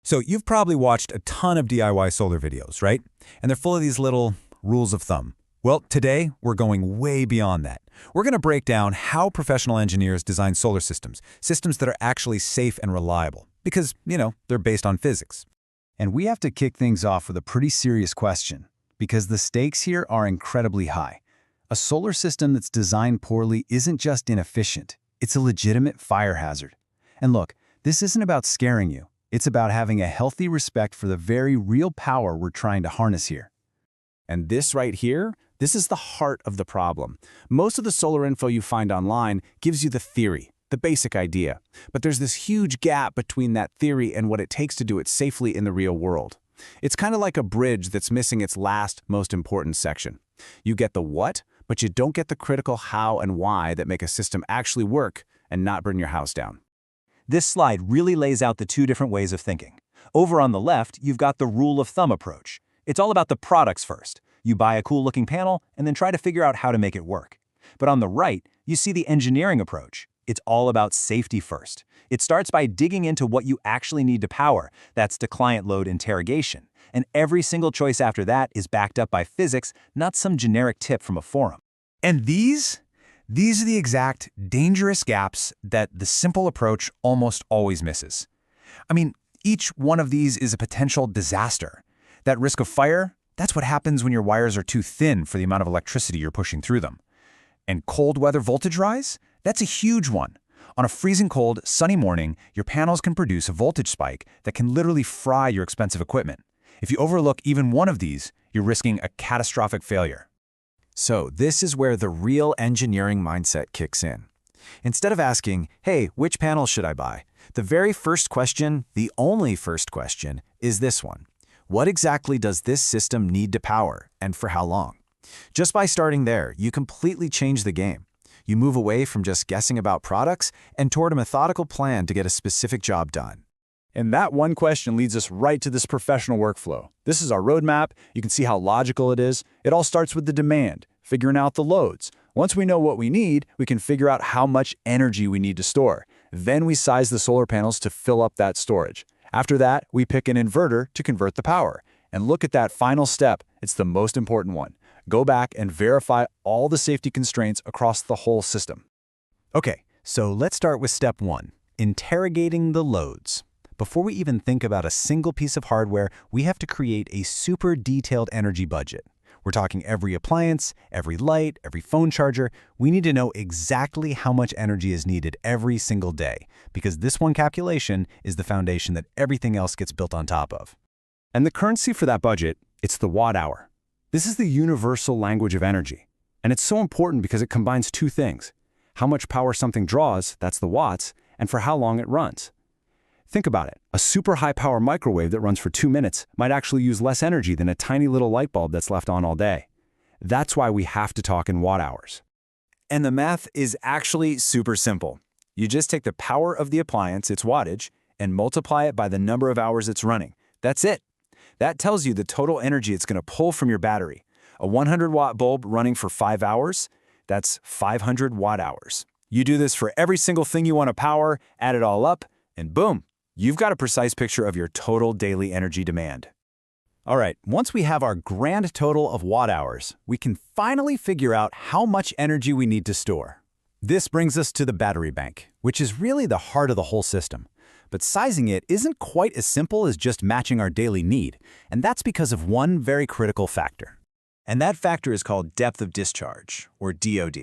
So you've probably watched a ton of DIY solar videos, right? And they're full of these little rules of thumb. Well, today we're going way beyond that. We're going to break down how professional engineers design solar systems that are actually safe and reliable, because, they're based on physics. And we have to kick things off with a pretty serious question, because the stakes here are incredibly high. A solar system that's designed poorly isn't just inefficient, it's a legitimate fire hazard. And look, this isn't about scaring you. It's about having a healthy respect for the very real power we're trying to harness here. And this right here, this is the heart of the problem. Most of the solar info you find online gives you the theory, the basic idea. But there's this huge gap between that theory and what it takes to do it safely in the real world. It's kind of like a bridge that's missing its last, most important section. You get the what, but you don't get the critical how and why that make a system actually work and not burn your house down. This slide really lays out the two different ways of thinking. Over on the left, you've got the rule of thumb approach. It's all about the products first. You buy a cool-looking panel and then try to figure out how to make it work. But on the right, you see the engineering approach. It's all about safety first. It starts by digging into what you actually need to power. That's the client load interrogation. And every single choice after that is backed up by physics, not some generic tip from a forum. And these are the exact dangerous gaps that the simple approach almost always misses. I mean, each one of these is a potential disaster. That risk of fire, that's what happens when your wires are too thin for the amount of electricity you're pushing through them. And cold weather voltage rise, that's a huge one. On a freezing cold, sunny morning, your panels can produce a voltage spike that can literally fry your expensive equipment. If you overlook even one of these, you're risking a catastrophic failure. So this is where the real engineering mindset kicks in. Instead of asking, hey, which panel should I buy? The very first question, the only first question, is this one. What exactly does this system need to power, and for how long? Just by starting there, you completely change the game. You move away from just guessing about products and toward a methodical plan to get a specific job done. And that one question leads us right to this professional workflow. This is our roadmap. You can see how logical it is. It all starts with the demand, figuring out the loads. Once we know what we need, we can figure out how much energy we need to store. Then we size the solar panels to fill up that storage. After that, we pick an inverter to convert the power. And look at that final step. It's the most important one. Go back and verify all the safety constraints across the whole system. Okay, so let's start with step one, interrogating the loads. Before we even think about a single piece of hardware, we have to create a super detailed energy budget. We're talking every appliance, every light, every phone charger. We need to know exactly how much energy is needed every single day, because this one calculation is the foundation that everything else gets built on top of. And the currency for that budget, it's the watt hour. This is the universal language of energy. And it's so important because it combines two things. How much power something draws, that's the watts, and for how long it runs. Think about it. A super high-power microwave that runs for 2 minutes might actually use less energy than a tiny little light bulb that's left on all day. That's why we have to talk in watt hours. And the math is actually super simple. You just take the power of the appliance, its wattage, and multiply it by the number of hours it's running. That's it. That tells you the total energy it's going to pull from your battery. A 100-watt bulb running for 5 hours, that's 500 watt-hours. You do this for every single thing you want to power, add it all up, and boom, you've got a precise picture of your total daily energy demand. All right, once we have our grand total of watt-hours, we can finally figure out how much energy we need to store. This brings us to the battery bank, which is really the heart of the whole system. But sizing it isn't quite as simple as just matching our daily need, and that's because of one very critical factor. And that factor is called depth of discharge, or DOD.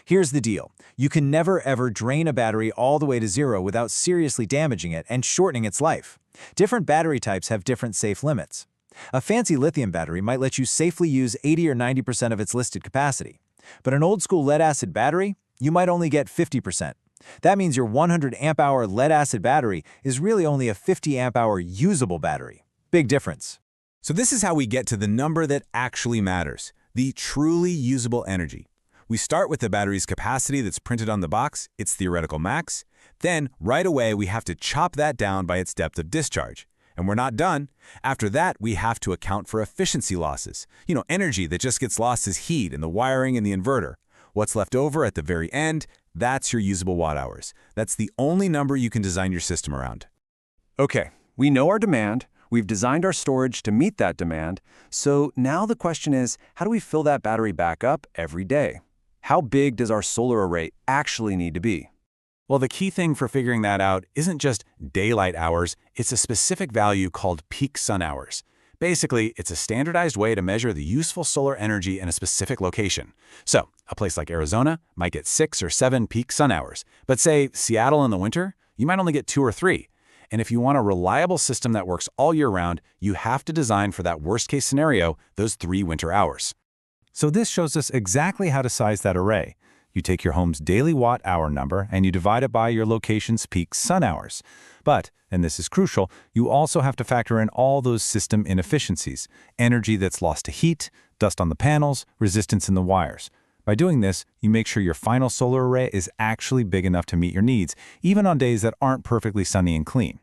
Here's the deal. You can never ever drain a battery all the way to zero without seriously damaging it and shortening its life. Different battery types have different safe limits. A fancy lithium battery might let you safely use 80 or 90% of its listed capacity. But an old-school lead-acid battery, you might only get 50%. That means your 100 amp-hour lead-acid battery is really only a 50 amp-hour usable battery. Big difference. So this is how we get to the number that actually matters, the truly usable energy. We start with the battery's capacity that's printed on the box, its theoretical max. Then, right away, we have to chop that down by its depth of discharge. And we're not done. After that, we have to account for efficiency losses. Energy that just gets lost as heat in the wiring and the inverter. What's left over at the very end, that's your usable watt hours. That's the only number you can design your system around. Okay, we know our demand, we've designed our storage to meet that demand, so now the question is, how do we fill that battery back up every day? How big does our solar array actually need to be? Well, the key thing for figuring that out isn't just daylight hours, it's a specific value called peak sun hours. Basically, it's a standardized way to measure the useful solar energy in a specific location. So, a place like Arizona might get 6 or 7 peak sun hours, but say Seattle in the winter, you might only get 2 or 3. And if you want a reliable system that works all year round, you have to design for that worst-case scenario, those 3 winter hours. So this shows us exactly how to size that array. You take your home's daily watt-hour number and you divide it by your location's peak sun hours. But, and this is crucial, you also have to factor in all those system inefficiencies, energy that's lost to heat, dust on the panels, resistance in the wires. By doing this, you make sure your final solar array is actually big enough to meet your needs, even on days that aren't perfectly sunny and clean.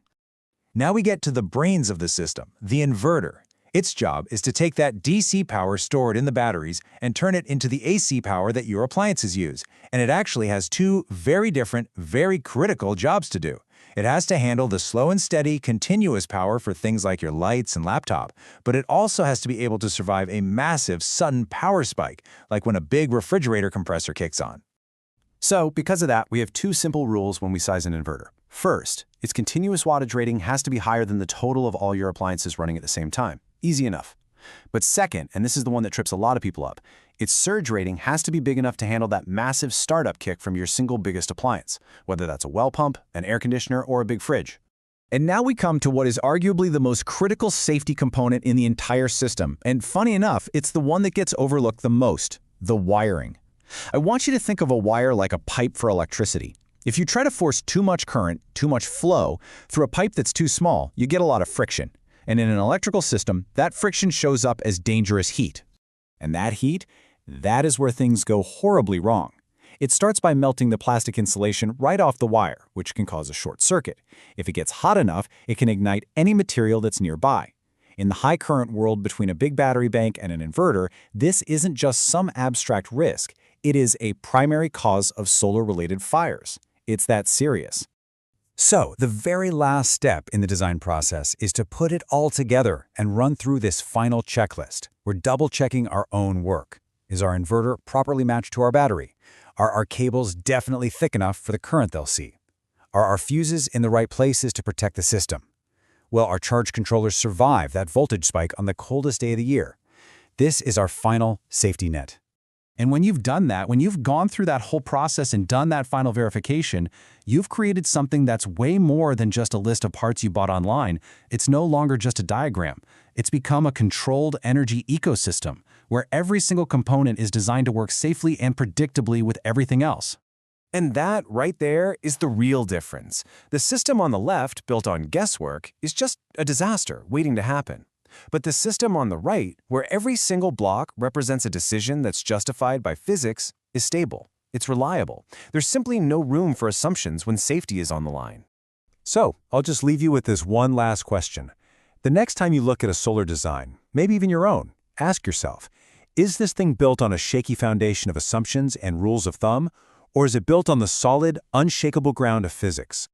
Now we get to the brains of the system, the inverter. Its job is to take that DC power stored in the batteries and turn it into the AC power that your appliances use. And it actually has 2 very different, very critical jobs to do. It has to handle the slow and steady, continuous power for things like your lights and laptop, but it also has to be able to survive a massive, sudden power spike, like when a big refrigerator compressor kicks on. So, because of that, we have 2 simple rules when we size an inverter. First, its continuous wattage rating has to be higher than the total of all your appliances running at the same time. Easy enough. But second, and this is the one that trips a lot of people up, its surge rating has to be big enough to handle that massive startup kick from your single biggest appliance, whether that's a well pump, an air conditioner, or a big fridge. And now we come to what is arguably the most critical safety component in the entire system. And funny enough, it's the one that gets overlooked the most, the wiring. I want you to think of a wire like a pipe for electricity. If you try to force too much current, too much flow, through a pipe that's too small, you get a lot of friction. And in an electrical system, that friction shows up as dangerous heat. And that heat, that is where things go horribly wrong. It starts by melting the plastic insulation right off the wire, which can cause a short circuit. If it gets hot enough, it can ignite any material that's nearby. In the high current world between a big battery bank and an inverter, this isn't just some abstract risk. It is a primary cause of solar-related fires. It's that serious. So, the very last step in the design process is to put it all together and run through this final checklist. We're double-checking our own work. Is our inverter properly matched to our battery? Are our cables definitely thick enough for the current they'll see? Are our fuses in the right places to protect the system? Will our charge controllers survive that voltage spike on the coldest day of the year? This is our final safety net. And when you've done that, when you've gone through that whole process and done that final verification, you've created something that's way more than just a list of parts you bought online. It's no longer just a diagram. It's become a controlled energy ecosystem where every single component is designed to work safely and predictably with everything else. And that, right there, is the real difference. The system on the left, built on guesswork, is just a disaster waiting to happen. But the system on the right, where every single block represents a decision that's justified by physics, is stable. It's reliable. There's simply no room for assumptions when safety is on the line. So, I'll just leave you with this one last question. The next time you look at a solar design, maybe even your own, ask yourself, is this thing built on a shaky foundation of assumptions and rules of thumb, or is it built on the solid, unshakable ground of physics?